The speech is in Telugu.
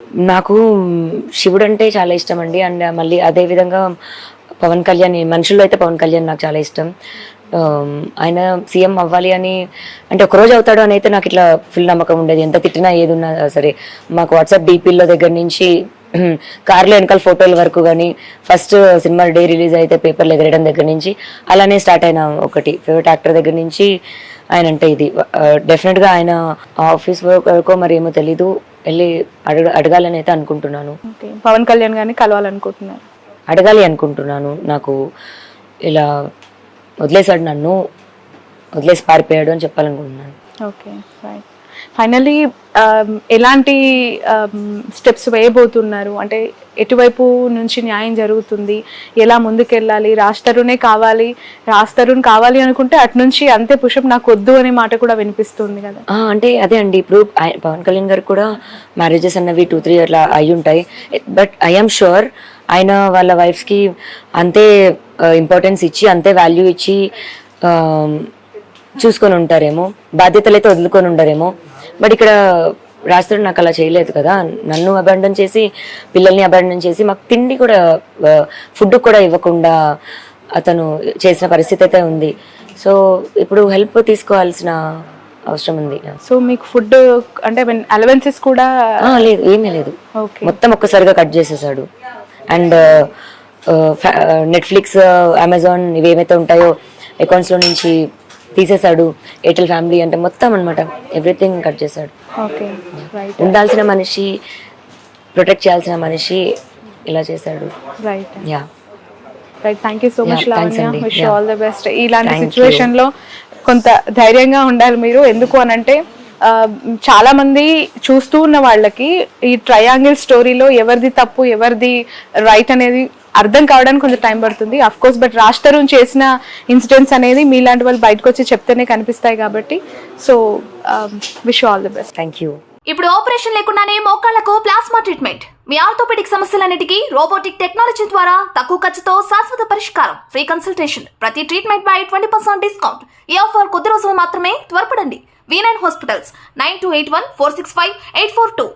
నాకు శివుడు అంటే చాలా ఇష్టం అండి. అండ్ మళ్ళీ అదే విధంగా పవన్ కళ్యాణ్, మనుషుల్లో అయితే పవన్ కళ్యాణ్ నాకు చాలా ఇష్టం. ఆయన సీఎం అవ్వాలి అని అంటే ఒకరోజు అవుతాడు అని అయితే నాకు ఇట్లా ఫుల్ నమ్మకం ఉండేది. ఎంత తిట్టినా ఏది ఉన్నా సరే. మాకు వాట్సాప్ డీపీల్లో దగ్గర నుంచి కార్లో వెనకాల ఫోటోల వరకు కానీ, ఫస్ట్ సినిమా డే రిలీజ్ అయితే పేపర్లు ఎగరేయడం దగ్గర నుంచి అలానే స్టార్ట్ అయిన ఒకటి ఫేవరెట్ యాక్టర్ దగ్గర నుంచి ఆయన అంటే ఇది డెఫినెట్గా ఆయన ఆఫీస్ వరకు మరి ఏమో తెలీదు, వెళ్ళి అడగాలని అయితే అనుకుంటున్నాను. పవన్ కళ్యాణ్ గారిని కలవాలనుకుంటున్నారు? అడగాలి అనుకుంటున్నాను. నాకు ఇలా వదిలేసాడు, నన్ను వదిలేసి పారిపోయాడు అని చెప్పాలనుకుంటున్నాను. Okay, right. ఫైనల్లీ ఎలాంటి స్టెప్స్ వేయబోతున్నారు? అంటే ఎటువైపు నుంచి న్యాయం జరుగుతుంది, ఎలా ముందుకెళ్ళాలి? రాజ్ తరుణే కావాలి, రాజ్ తరుణ్ కావాలి అనుకుంటే అటు నుంచి అంతే పుషప్ నాకు వద్దు అనే మాట కూడా వినిపిస్తుంది కదా. అంటే అదే అండి, ఇప్పుడు పవన్ కళ్యాణ్ గారు కూడా మ్యారేజెస్ అన్నవి 2-3 అట్లా అయి ఉంటాయి. బట్ ఐఎమ్ షూర్ ఆయన వాళ్ళ వైఫ్స్కి అంతే ఇంపార్టెన్స్ ఇచ్చి, అంతే వాల్యూ ఇచ్చి చూసుకొని ఉంటారేమో, బాధ్యతలు అయితే వదులుకొని ఉండరేమో. బట్ ఇక్కడ రాజతరుణ్ నాకు అలా చేయలేదు కదా. నన్ను అబాండన్ చేసి, పిల్లల్ని అబాండన్ చేసి, మాకు తిండి కూడా, ఫుడ్ కూడా ఇవ్వకుండా అతను చేసిన పరిస్థితి అయితే ఉంది. సో ఇప్పుడు హెల్ప్ తీసుకోవాల్సిన అవసరం ఉంది. సో మీకు ఫుడ్ అంటే అలవెన్సెస్ కూడా లేదు, ఏమీ లేదు. మొత్తం ఒక్కసారిగా కట్ చేసేసాడు. అండ్ నెట్ఫ్లిక్స్, అమెజాన్ ఇవి ఏమైతే ఉంటాయో అకౌంట్స్లో నుంచి తీసేశాడు. ఎయిర్టెల్ ఫ్యామిలీ అంటే మొత్తం అనమాట ఎవ్రీథింగ్ కట్ చేశాడు. ఉండాల్సిన మనిషి, ప్రొటెక్ట్ చేయాల్సిన మనిషి ఇలా చేశాడు. Yeah, right. Thank you so much Lavanya, wish you all the best. ఇలాంటి సిచ్యువేషన్ లో కొంత ధైర్యంగా ఉండాలి మీరు. ఎందుకు అనంటే చాలా మంది చూస్తూ ఉన్న వాళ్ళకి ఈ ట్రయాంగిల్ స్టోరీలో ఎవరిది తప్పు ఎవరిది రైట్ అనేది అర్థం కావడానికి కొంచెం టైం పడుతుంది, of course. But Raj Tarun చేసిన ఇన్సిడెంట్స్ అనేది మీలాంటి వాళ్ళు బయటకు వచ్చి చెప్తేనే కనిపిస్తాయి కాబట్టి. So wish all the best. Thank you. ఇప్పుడు ఆపరేషన్ లేకుండానే మోకాళ్లకు ప్లాస్మా ట్రీట్మెంట్, మీ ఆర్థోపెడిక్ సమస్యలన్నిటికీ రోబోటిక్ టెక్నాలజీ ద్వారా తక్కువ ఖర్చుతో శాశ్వత పరిష్కారం, ఫ్రీ కన్సల్టేషన్, ప్రతి ట్రీట్మెంట్ పై 20% డిస్కౌంట్. ఈ ఆఫర్ కొద్ది రోజులు మాత్రమే, త్వరపడండి. V9 hospitals 9281465842.